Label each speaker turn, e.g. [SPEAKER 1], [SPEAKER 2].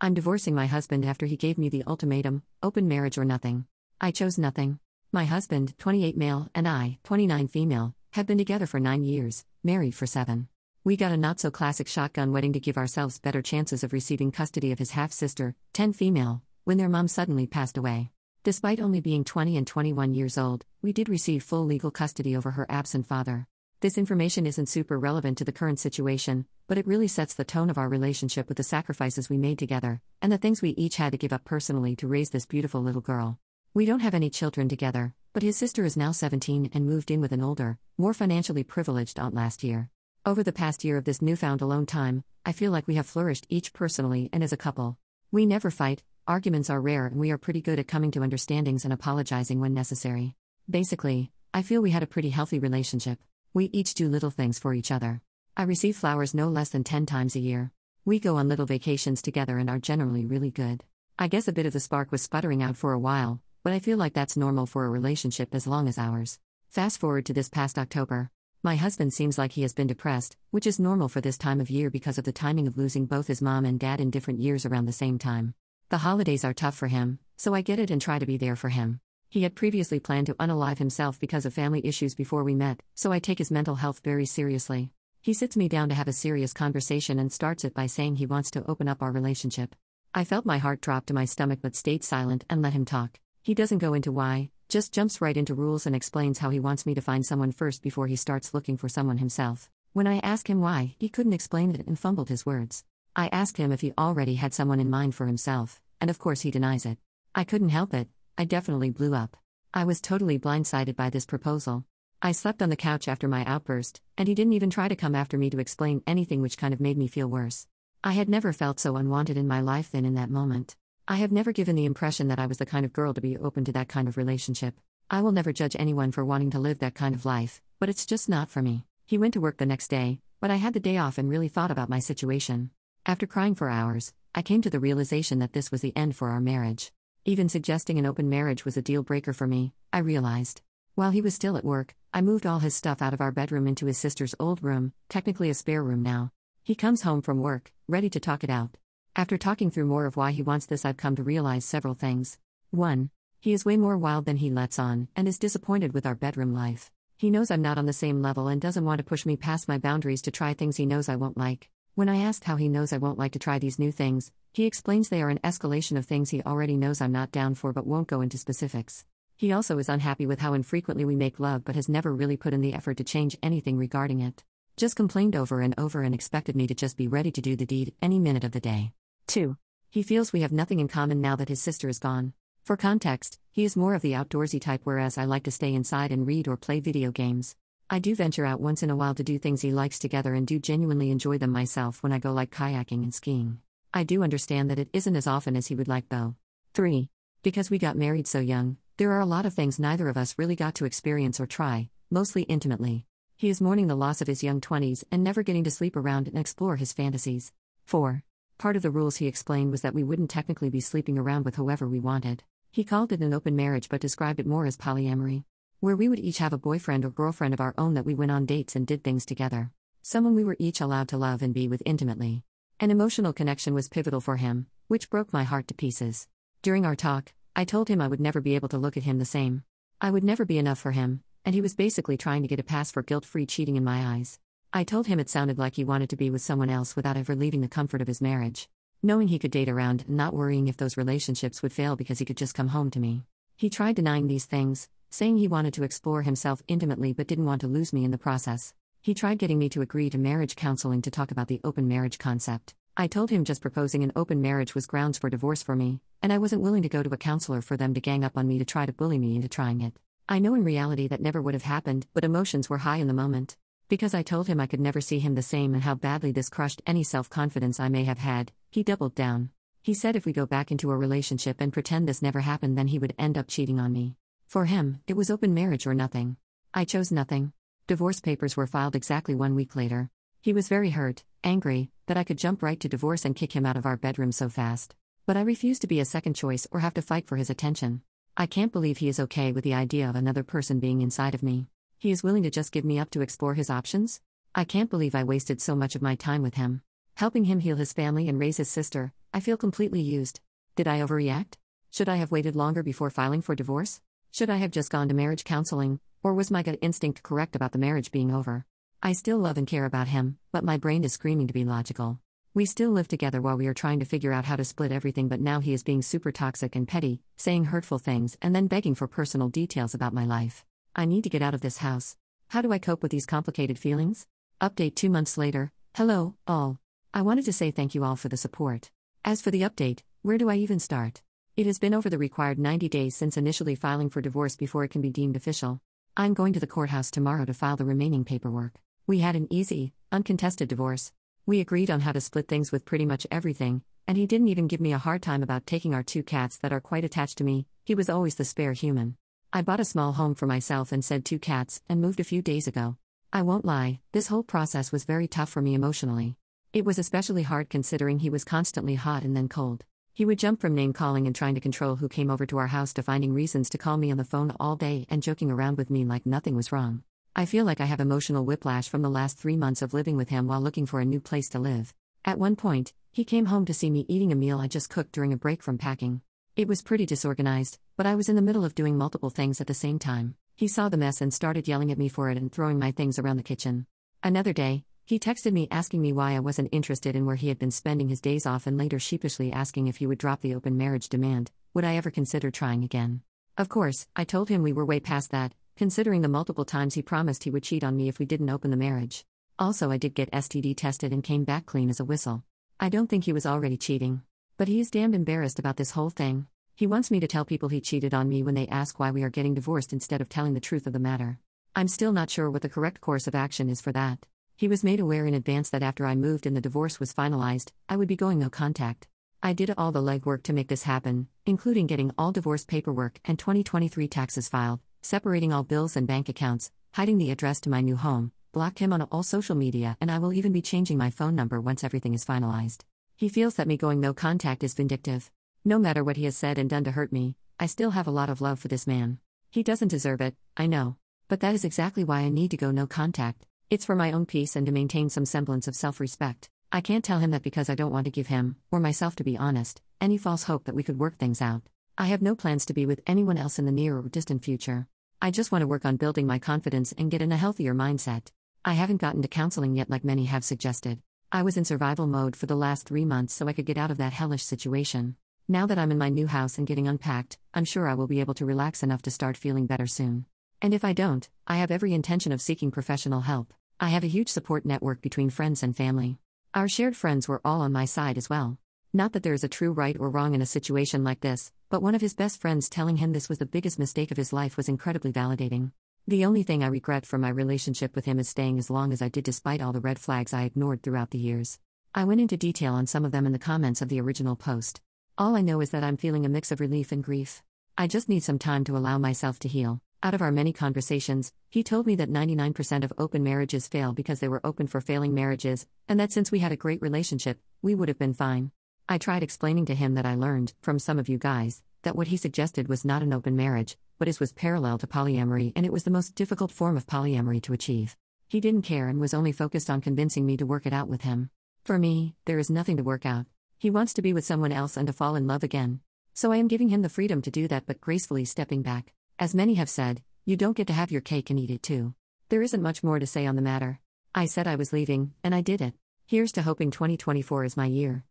[SPEAKER 1] I'm divorcing my husband after he gave me the ultimatum, open marriage or nothing. I chose nothing. My husband, 28 male, and I, 29 female, have been together for 9 years, married for 7. We got a not-so-classic shotgun wedding to give ourselves better chances of receiving custody of his half-sister, 10 female, when their mom suddenly passed away. Despite only being 20 and 21 years old, we did receive full legal custody over her absent father. This information isn't super relevant to the current situation, but it really sets the tone of our relationship with the sacrifices we made together, and the things we each had to give up personally to raise this beautiful little girl. We don't have any children together, but his sister is now 17 and moved in with an older, more financially privileged aunt last year. Over the past year of this newfound alone time, I feel like we have flourished each personally and as a couple. We never fight, arguments are rare, and we are pretty good at coming to understandings and apologizing when necessary. Basically, I feel we had a pretty healthy relationship. We each do little things for each other. I receive flowers no less than 10 times a year. We go on little vacations together and are generally really good. I guess a bit of the spark was sputtering out for a while, but I feel like that's normal for a relationship as long as ours. Fast forward to this past October. My husband seems like he has been depressed, which is normal for this time of year because of the timing of losing both his mom and dad in different years around the same time. The holidays are tough for him, so I get it and try to be there for him. He had previously planned to unalive himself because of family issues before we met, so I take his mental health very seriously. He sits me down to have a serious conversation and starts it by saying he wants to open up our relationship. I felt my heart drop to my stomach but stayed silent and let him talk. He doesn't go into why, just jumps right into rules and explains how he wants me to find someone first before he starts looking for someone himself. When I asked him why, he couldn't explain it and fumbled his words. I asked him if he already had someone in mind for himself, and of course he denies it. I couldn't help it, I definitely blew up. I was totally blindsided by this proposal. I slept on the couch after my outburst, and he didn't even try to come after me to explain anything, which kind of made me feel worse. I had never felt so unwanted in my life than in that moment. I have never given the impression that I was the kind of girl to be open to that kind of relationship. I will never judge anyone for wanting to live that kind of life, but it's just not for me. He went to work the next day, but I had the day off and really thought about my situation. After crying for hours, I came to the realization that this was the end for our marriage. Even suggesting an open marriage was a deal breaker for me, I realized. While he was still at work, I moved all his stuff out of our bedroom into his sister's old room, technically a spare room now. He comes home from work, ready to talk it out. After talking through more of why he wants this, I've come to realize several things. 1. He is way more wild than he lets on, and is disappointed with our bedroom life. He knows I'm not on the same level and doesn't want to push me past my boundaries to try things he knows I won't like. When I asked how he knows I won't like to try these new things, he explains they are an escalation of things he already knows I'm not down for but won't go into specifics. He also is unhappy with how infrequently we make love but has never really put in the effort to change anything regarding it. Just complained over and over and expected me to just be ready to do the deed any minute of the day. 2. He feels we have nothing in common now that his sister is gone. For context, he is more of the outdoorsy type, whereas I like to stay inside and read or play video games. I do venture out once in a while to do things he likes together and do genuinely enjoy them myself when I go, like kayaking and skiing. I do understand that it isn't as often as he would like though. 3. Because we got married so young, there are a lot of things neither of us really got to experience or try, mostly intimately. He is mourning the loss of his young 20s and never getting to sleep around and explore his fantasies. 4. Part of the rules he explained was that we wouldn't technically be sleeping around with whoever we wanted. He called it an open marriage but described it more as polyamory, where we would each have a boyfriend or girlfriend of our own that we went on dates and did things together. Someone we were each allowed to love and be with intimately. An emotional connection was pivotal for him, which broke my heart to pieces. During our talk, I told him I would never be able to look at him the same. I would never be enough for him, and he was basically trying to get a pass for guilt-free cheating in my eyes. I told him it sounded like he wanted to be with someone else without ever leaving the comfort of his marriage. Knowing he could date around and not worrying if those relationships would fail because he could just come home to me. He tried denying these things, saying he wanted to explore himself intimately but didn't want to lose me in the process. He tried getting me to agree to marriage counseling to talk about the open marriage concept. I told him just proposing an open marriage was grounds for divorce for me, and I wasn't willing to go to a counselor for them to gang up on me to try to bully me into trying it. I know in reality that never would have happened, but emotions were high in the moment. Because I told him I could never see him the same and how badly this crushed any self-confidence I may have had, he doubled down. He said if we go back into a relationship and pretend this never happened, then he would end up cheating on me. For him, it was open marriage or nothing. I chose nothing. Divorce papers were filed exactly 1 week later. He was very hurt, angry, that I could jump right to divorce and kick him out of our bedroom so fast. But I refused to be a second choice or have to fight for his attention. I can't believe he is okay with the idea of another person being inside of me. He is willing to just give me up to explore his options? I can't believe I wasted so much of my time with him. Helping him heal his family and raise his sister, I feel completely used. Did I overreact? Should I have waited longer before filing for divorce? Should I have just gone to marriage counseling, or was my gut instinct correct about the marriage being over? I still love and care about him, but my brain is screaming to be logical. We still live together while we are trying to figure out how to split everything, but now he is being super toxic and petty, saying hurtful things and then begging for personal details about my life. I need to get out of this house. How do I cope with these complicated feelings? Update 2 months later. Hello, all. I wanted to say thank you all for the support. As for the update, where do I even start? It has been over the required 90 days since initially filing for divorce before it can be deemed official. I'm going to the courthouse tomorrow to file the remaining paperwork. We had an easy, uncontested divorce. We agreed on how to split things with pretty much everything, and he didn't even give me a hard time about taking our 2 cats that are quite attached to me. He was always the spare human. I bought a small home for myself and said 2 cats and moved a few days ago. I won't lie, this whole process was very tough for me emotionally. It was especially hard considering he was constantly hot and then cold. He would jump from name-calling and trying to control who came over to our house to finding reasons to call me on the phone all day and joking around with me like nothing was wrong. I feel like I have emotional whiplash from the last 3 months of living with him while looking for a new place to live. At one point, he came home to see me eating a meal I just cooked during a break from packing. It was pretty disorganized, but I was in the middle of doing multiple things at the same time. He saw the mess and started yelling at me for it and throwing my things around the kitchen. Another day, he texted me asking me why I wasn't interested in where he had been spending his days off and later sheepishly asking if he would drop the open marriage demand. Would I ever consider trying again? Of course, I told him we were way past that, considering the multiple times he promised he would cheat on me if we didn't open the marriage. Also, I did get STD tested and came back clean as a whistle. I don't think he was already cheating. But he is damned embarrassed about this whole thing. He wants me to tell people he cheated on me when they ask why we are getting divorced instead of telling the truth of the matter. I'm still not sure what the correct course of action is for that. He was made aware in advance that after I moved and the divorce was finalized, I would be going no contact. I did all the legwork to make this happen, including getting all divorce paperwork and 2023 taxes filed, separating all bills and bank accounts, hiding the address to my new home, blocked him on all social media, and I will even be changing my phone number once everything is finalized. He feels that me going no contact is vindictive. No matter what he has said and done to hurt me, I still have a lot of love for this man. He doesn't deserve it, I know. But that is exactly why I need to go no contact. It's for my own peace and to maintain some semblance of self-respect. I can't tell him that because I don't want to give him, or myself to be honest, any false hope that we could work things out. I have no plans to be with anyone else in the near or distant future. I just want to work on building my confidence and get in a healthier mindset. I haven't gotten to counseling yet like many have suggested. I was in survival mode for the last 3 months so I could get out of that hellish situation. Now that I'm in my new house and getting unpacked, I'm sure I will be able to relax enough to start feeling better soon. And if I don't, I have every intention of seeking professional help. I have a huge support network between friends and family. Our shared friends were all on my side as well. Not that there is a true right or wrong in a situation like this, but one of his best friends telling him this was the biggest mistake of his life was incredibly validating. The only thing I regret from my relationship with him is staying as long as I did despite all the red flags I ignored throughout the years. I went into detail on some of them in the comments of the original post. All I know is that I'm feeling a mix of relief and grief. I just need some time to allow myself to heal. Out of our many conversations, he told me that 99% of open marriages fail because they were open for failing marriages, and that since we had a great relationship, we would have been fine. I tried explaining to him that I learned, from some of you guys, that what he suggested was not an open marriage, but it was parallel to polyamory and it was the most difficult form of polyamory to achieve. He didn't care and was only focused on convincing me to work it out with him. For me, there is nothing to work out. He wants to be with someone else and to fall in love again. So I am giving him the freedom to do that but gracefully stepping back. As many have said, you don't get to have your cake and eat it too. There isn't much more to say on the matter. I said I was leaving, and I did it. Here's to hoping 2024 is my year.